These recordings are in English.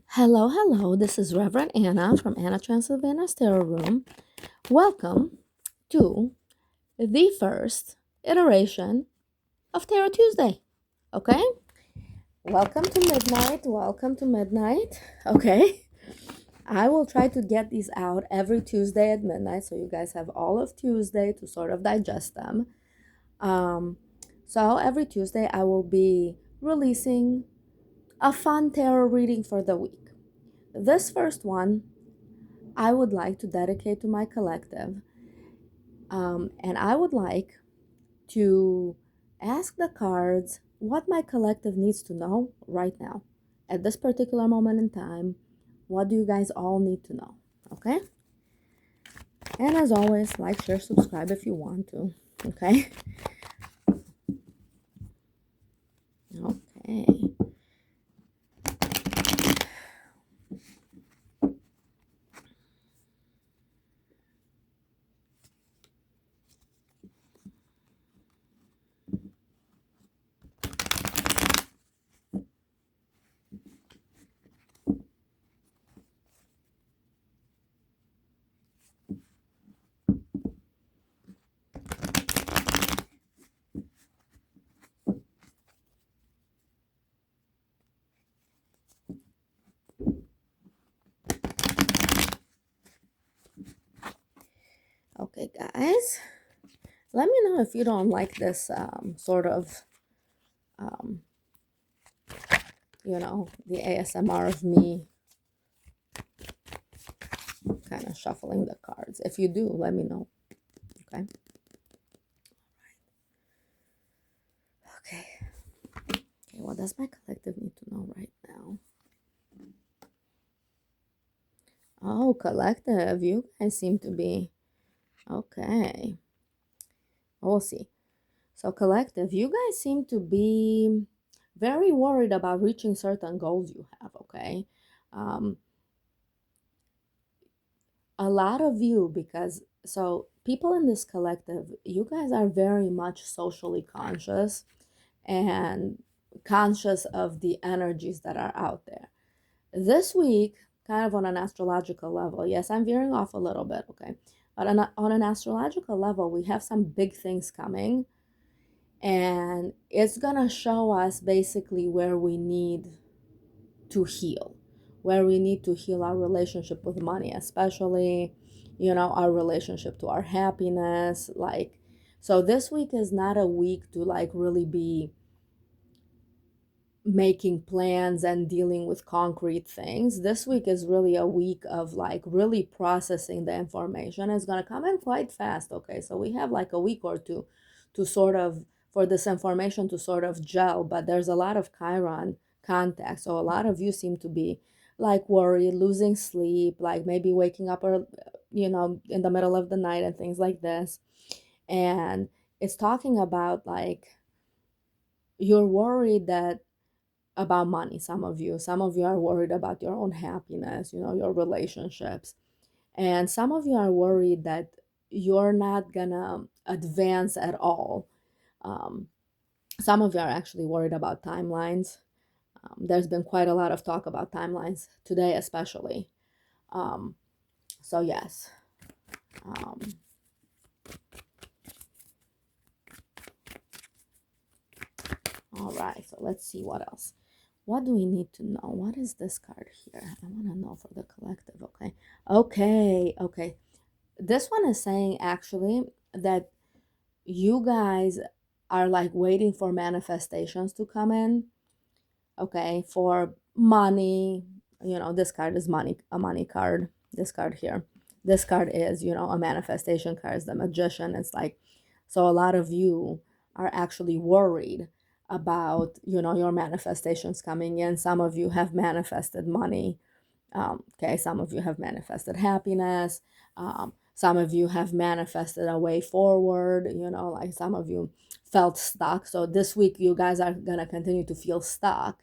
Hello, hello. This is Reverend Anna from Anna Transylvania's Tarot Room. Welcome to the first iteration of Tarot Tuesday. Okay? Welcome to midnight. Welcome to midnight. Okay? I will try to get these out every Tuesday at midnight so you guys have all of Tuesday to sort of digest them. So every Tuesday I will be releasing a fun tarot reading for the week. This first one I would like to dedicate to my collective. And I would like to ask the cards what my collective needs to know right now. At this particular moment in time, what do you guys all need to know? Okay? And as always, like, share, subscribe if you want to. Okay? Okay. Okay, guys. Let me know if you don't like this sort of, um, the ASMR of me kind of shuffling the cards. If you do, let me know. Okay. Okay. Okay, what does my collective need to know right now? Oh, collective, you guys seem to be okay. We'll see. So, collective, you guys seem to be very worried about reaching certain goals you have, okay? Um, a lot of you, because so people in this collective, you guys are very much socially conscious and conscious of the energies that are out there. This week, kind of on an astrological level, yes, I'm veering off a little bit, okay? But on an astrological level, we have some big things coming, and it's gonna show us basically where we need to heal, where we need to heal our relationship with money, especially, our relationship to our happiness. Like, so this week is not a week to like really be making plans and dealing with concrete things. This week is really a week of like really processing the information. It's going to come in quite fast. Okay, so we have like a week or two to sort of for this information to sort of gel, but there's a lot of Chiron contact. So a lot of you seem to be like worried, losing sleep, like maybe waking up or in the middle of the night and things like this. And it's talking about like you're worried that about money. Some of you are worried about your own happiness, your relationships, and some of you are worried that you're not gonna advance at all. um, some of you are actually worried about timelines. There's been quite a lot of talk about timelines today, especially. um, so yes. um, all right, so let's see what else. What do we need to know? What is this card here? I want to know for the collective. Okay. This one is saying actually that you guys are like waiting for manifestations to come in, okay, for money. This card is money, a money card. This card here. This card is, a manifestation card, is the Magician. It's like, so a lot of you are actually worried about, your manifestations coming in. Some of you have manifested money. Okay, some of you have manifested happiness. Some of you have manifested a way forward. Like some of you felt stuck. So this week, you guys are going to continue to feel stuck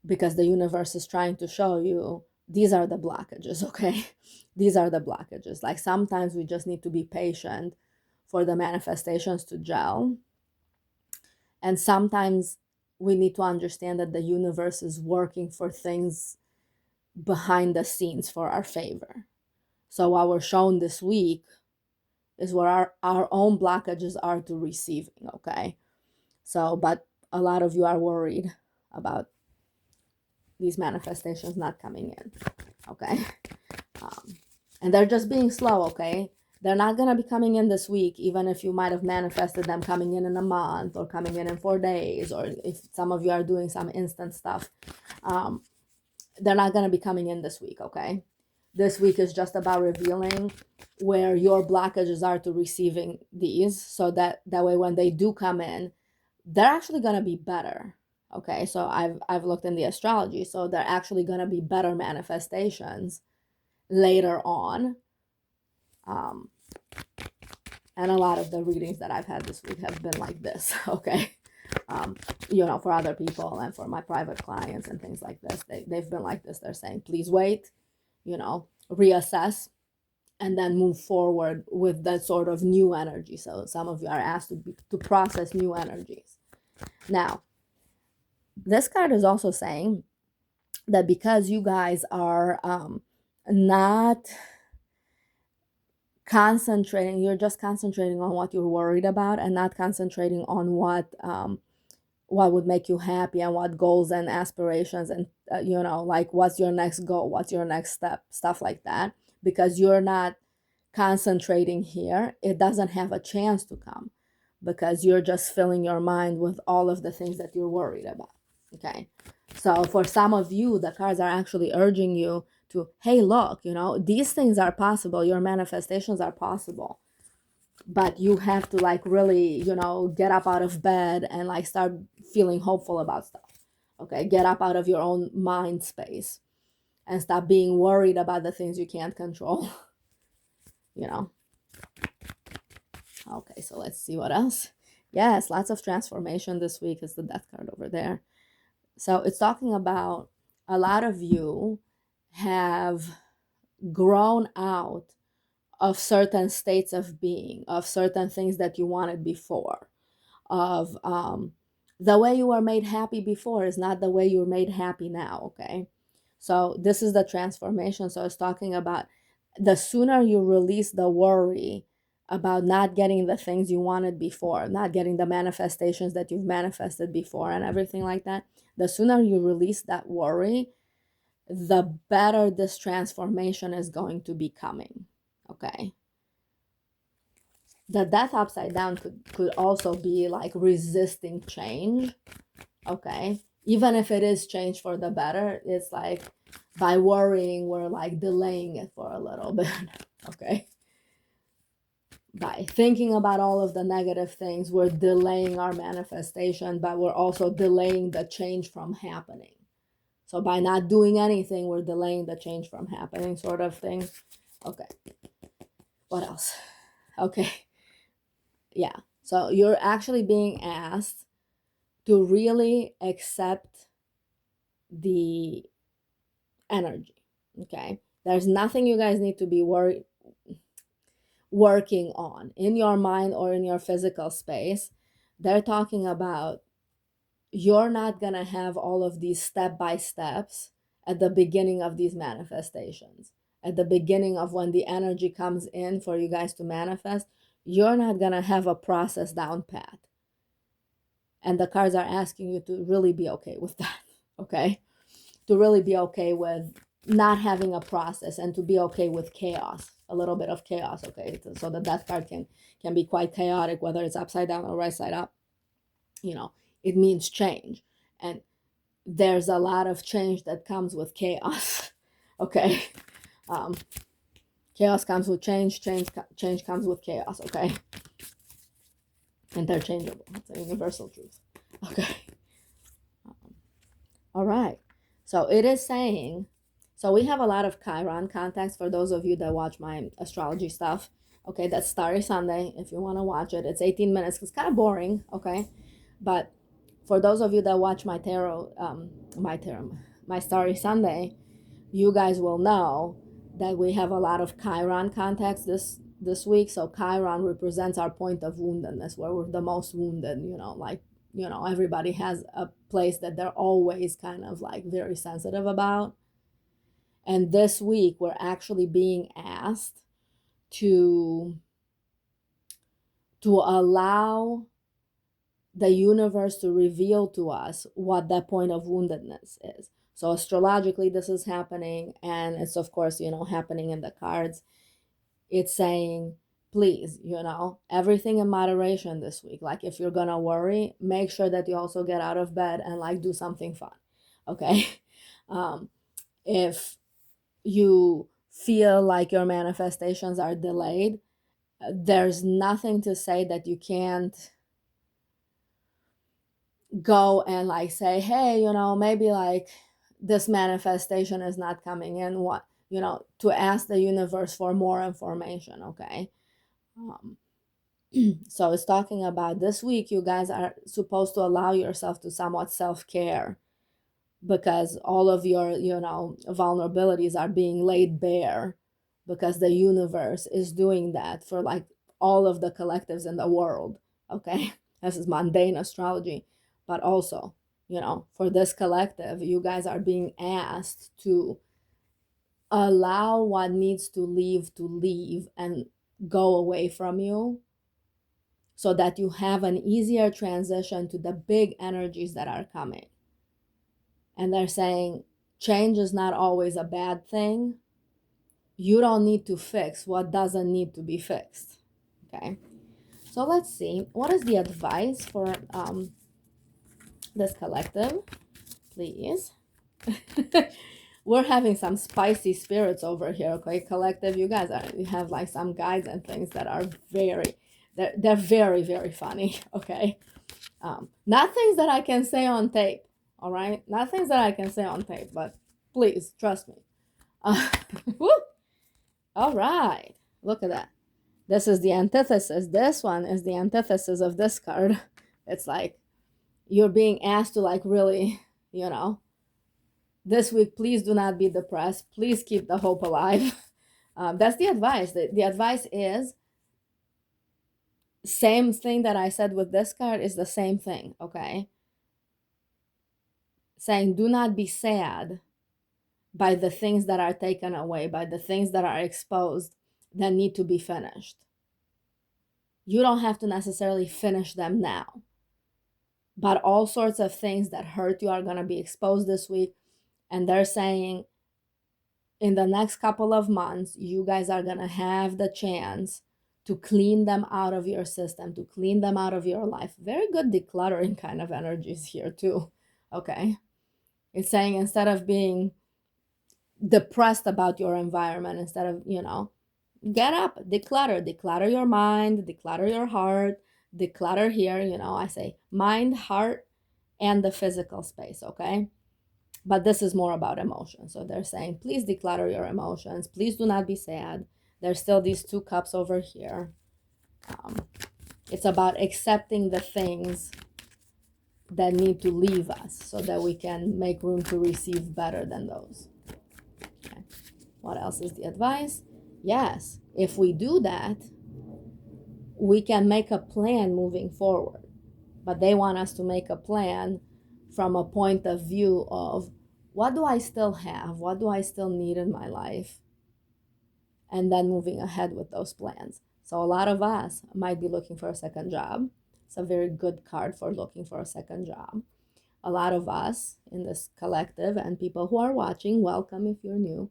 because the universe is trying to show you these are the blockages, okay? These are the blockages. Like sometimes we just need to be patient for the manifestations to gel. And sometimes we need to understand that the universe is working for things behind the scenes for our favor. So what we're shown this week is what our own blockages are to receiving, okay? So, but a lot of you are worried about these manifestations not coming in, okay? And they're just being slow, okay? They're not going to be coming in this week, even if you might have manifested them coming in a month or coming in 4 days, or if some of you are doing some instant stuff. They're not going to be coming in this week, okay? This week is just about revealing where your blockages are to receiving these, so that way when they do come in, they're actually going to be better, okay? So I've looked in the astrology, so they're actually going to be better manifestations later on. And a lot of the readings that I've had this week have been like this, okay? For other people and for my private clients and things like this, they've been like this. They're saying, please wait, reassess, and then move forward with that sort of new energy. So some of you are asked to process new energies. Now, this card is also saying that because you guys are not concentrating, you're just concentrating on what you're worried about and not concentrating on what would make you happy and what goals and aspirations and like what's your next goal, what's your next step, stuff like that. Because you're not concentrating here, it doesn't have a chance to come, because you're just filling your mind with all of the things that you're worried about, okay? So for some of you, the cards are actually urging you to, hey, look, these things are possible, your manifestations are possible, but you have to like really, get up out of bed and like start feeling hopeful about stuff, okay? Get up out of your own mind space and stop being worried about the things you can't control. Okay, so let's see what else. Yes, lots of transformation this week is the Death card over there. So it's talking about a lot of you have grown out of certain states of being, of certain things that you wanted before, of the way you were made happy before is not the way you're made happy now, okay? So this is the transformation. So it's talking about the sooner you release the worry about not getting the things you wanted before, not getting the manifestations that you've manifested before and everything like that, the sooner you release that worry, the better this transformation is going to be coming, okay? The Death upside down could also be like resisting change, okay? Even if it is change for the better, it's like by worrying, we're like delaying it for a little bit, okay? By thinking about all of the negative things, we're delaying our manifestation, but we're also delaying the change from happening. So by not doing anything, we're delaying the change from happening, sort of thing. Okay. What else? Okay. Yeah. So you're actually being asked to really accept the energy, okay? There's nothing you guys need to be working on in your mind or in your physical space. They're talking about you're not gonna have all of these step-by-steps at the beginning of these manifestations. At the beginning of when the energy comes in for you guys to manifest, you're not gonna have a process down pat. And the cards are asking you to really be okay with that, okay? To really be okay with not having a process and to be okay with chaos, a little bit of chaos, okay? So the Death card can be quite chaotic, whether it's upside down or right side up. It means change. And there's a lot of change that comes with chaos, okay? Chaos comes with change comes with chaos, okay? Interchangeable. It's a universal truth, okay? All right. So it is saying, so we have a lot of Chiron contacts for those of you that watch my astrology stuff. Okay, that's Starry Sunday. If you want to watch it, it's 18 minutes. It's kind of boring, okay? But for those of you that watch my my Starry Sunday, you guys will know that we have a lot of Chiron contacts this week. So Chiron represents our point of woundedness, where we're the most wounded, everybody has a place that they're always kind of like very sensitive about. And this week, we're actually being asked to allow the universe to reveal to us what that point of woundedness is. So astrologically, this is happening, and it's, of course, happening in the cards. It's saying, please, everything in moderation this week. Like, if you're gonna worry, make sure that you also get out of bed and like do something fun. Okay. If you feel like your manifestations are delayed, there's nothing to say that you can't go and like say, hey, maybe like this manifestation is not coming in, what, to ask the universe for more information. Okay. So it's talking about this week, you guys are supposed to allow yourself to somewhat self-care, because all of your, vulnerabilities are being laid bare, because the universe is doing that for like all of the collectives in the world. Okay. This is mundane astrology, but also, for this collective, you guys are being asked to allow what needs to leave and go away from you, so that you have an easier transition to the big energies that are coming. And they're saying change is not always a bad thing. You don't need to fix what doesn't need to be fixed. Okay. So let's see. What is the advice for this collective? Please. We're having some spicy spirits over here. Okay, collective. You have like some guides and things that are they're very, very funny. Okay. Not things that I can say on tape. All right. Not things that I can say on tape, but please trust me. Woo! All right. Look at that. This is the antithesis. This one is the antithesis of this card. It's like you're being asked to like really, this week, please do not be depressed. Please keep the hope alive. That's the advice. The advice is same thing that I said with this card is the same thing. Okay. Saying do not be sad by the things that are taken away, by the things that are exposed that need to be finished. You don't have to necessarily finish them now, but all sorts of things that hurt you are going to be exposed this week. And they're saying in the next couple of months, you guys are going to have the chance to clean them out of your system, to clean them out of your life. Very good decluttering kind of energies here too. Okay. It's saying instead of being depressed about your environment, instead of, get up, declutter your mind, declutter your heart, declutter here, I say mind, heart, and the physical space. Okay. But this is more about emotions. So they're saying, please declutter your emotions. Please do not be sad. There's still these 2 cups over here. It's about accepting the things that need to leave us so that we can make room to receive better than those. Okay. What else is the advice? Yes, if we do that, we can make a plan moving forward. But they want us to make a plan from a point of view of, what do I still have? What do I still need in my life? And then moving ahead with those plans. So a lot of us might be looking for a second job. It's a very good card for looking for a second job. A lot of us in this collective, and people who are watching, welcome if you're new.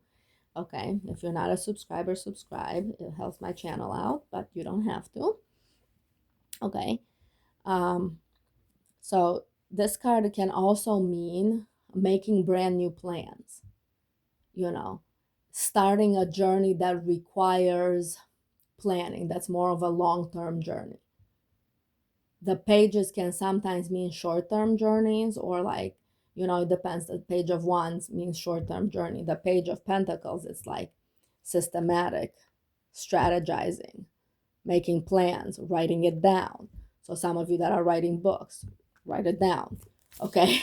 Okay, if you're not a subscriber, subscribe. It helps my channel out, but you don't have to. Okay. So this card can also mean making brand new plans, starting a journey that requires planning. That's more of a long-term journey. The pages can sometimes mean short-term journeys, or like, it depends. The Page of Wands means short-term journey. The Page of Pentacles, it's like systematic, strategizing, making plans, writing it down. So some of you that are writing books, write it down. Okay.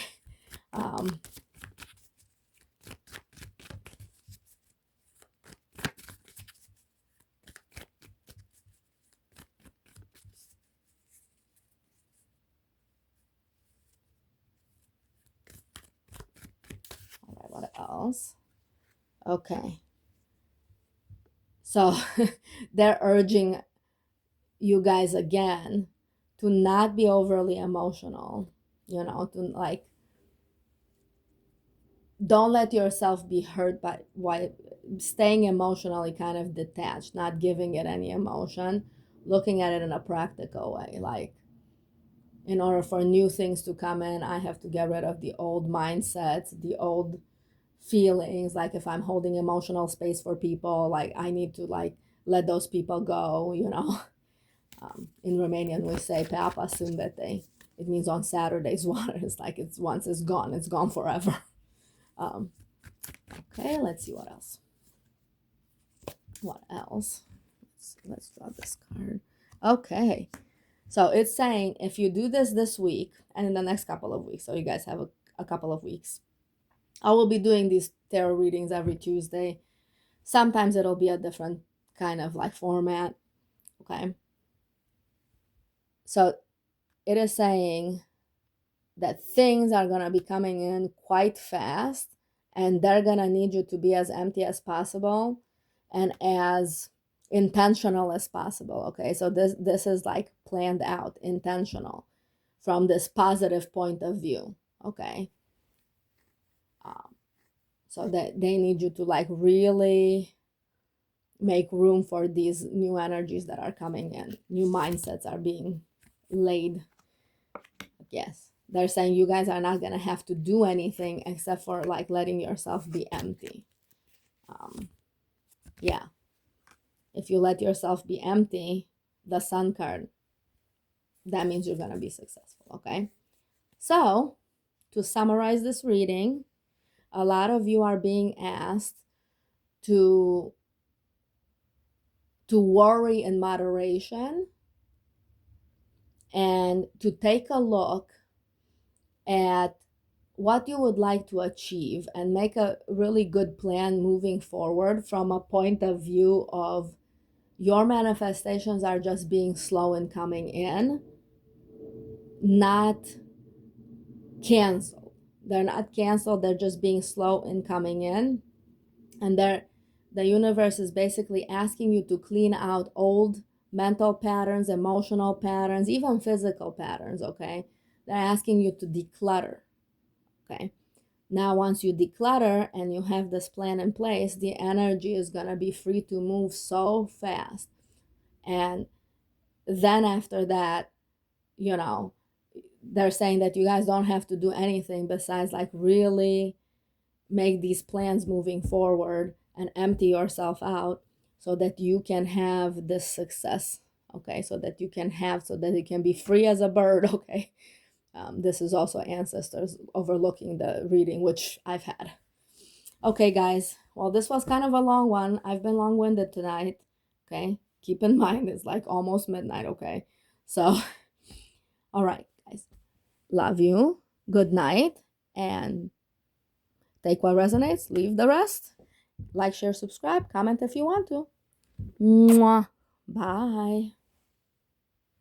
All right, what else? Okay. So they're urging you guys again to not be overly emotional, to like, don't let yourself be hurt by why staying emotionally kind of detached, not giving it any emotion, looking at it in a practical way. Like, in order for new things to come in, I have to get rid of the old mindsets, the old feelings. Like, if I'm holding emotional space for people, like, I need to like let those people go. In Romanian we say pe apa sâmbete. It means on Saturday's water. It's like, it's once it's gone forever. Okay, let's see what else. Let's draw this card. Okay, so it's saying if you do this week and in the next couple of weeks, so you guys have a couple of weeks, I will be doing these tarot readings every Tuesday. Sometimes it'll be a different kind of like format. Okay, so it is saying that things are going to be coming in quite fast, and they're going to need you to be as empty as possible and as intentional as possible. Okay, so this is like planned out, intentional, from this positive point of view. Okay, so that they need you to like really make room for these new energies that are coming in. New mindsets are being laid. Yes, they're saying you guys are not gonna have to do anything except for like letting yourself be empty. Yeah, if you let yourself be empty, the Sun card, that means you're gonna be successful. Okay, so to summarize this reading, a lot of you are being asked to worry in moderation and to take a look at what you would like to achieve and make a really good plan moving forward from a point of view of your manifestations are just being slow in coming in, not canceled. They're not canceled, they're just being slow in coming in. And the universe is basically asking you to clean out old mental patterns, emotional patterns, even physical patterns. Okay, they're asking you to declutter. Okay, now once you declutter and you have this plan in place, the energy is going to be free to move so fast. And then after that, they're saying that you guys don't have to do anything besides like really make these plans moving forward and empty yourself out so that you can have this success. Okay, so that you can be free as a bird. Okay, this is also ancestors overlooking the reading, which I've had. Okay, guys, well, this was kind of a long one. I've been long-winded tonight. Okay, keep in mind it's like almost midnight. Okay, so all right, guys, love you, good night, and take what resonates, leave the rest. Like, share, subscribe, comment if you want to. Mwah. Bye.